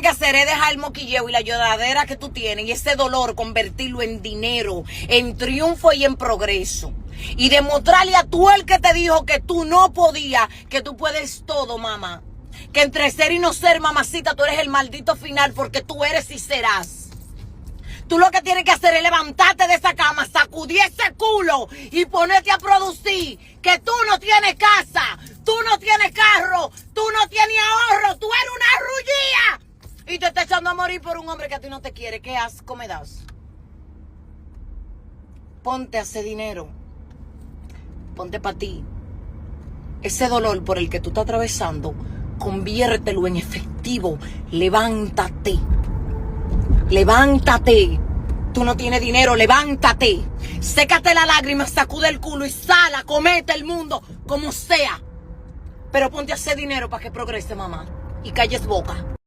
tienes que hacer es dejar el moquilleo y la lloradera que tú tienes y ese dolor convertirlo en dinero, en triunfo y en progreso. Y demostrarle a tú el que te dijo que tú no podías, que tú puedes todo, mamá. Que entre ser y no ser, mamacita, tú eres el maldito final porque tú eres y serás. Tú lo que tienes que hacer es levantarte de esa cama, sacudir ese culo y ponerte a producir. Que tú no tienes casa, tú no tienes carro, tú no tienes ahorro, tú eres una rullía. Y te está echando a morir por un hombre que a ti no te quiere. ¿Qué asco me das? Ponte a hacer dinero. Ponte para ti. Ese dolor por el que tú estás atravesando, conviértelo en efectivo. Levántate. Levántate. Tú no tienes dinero, levántate. Sécate la lágrima, sacude el culo y sal a comete el mundo como sea. Pero ponte a hacer dinero para que progrese, mamá. Y calles boca.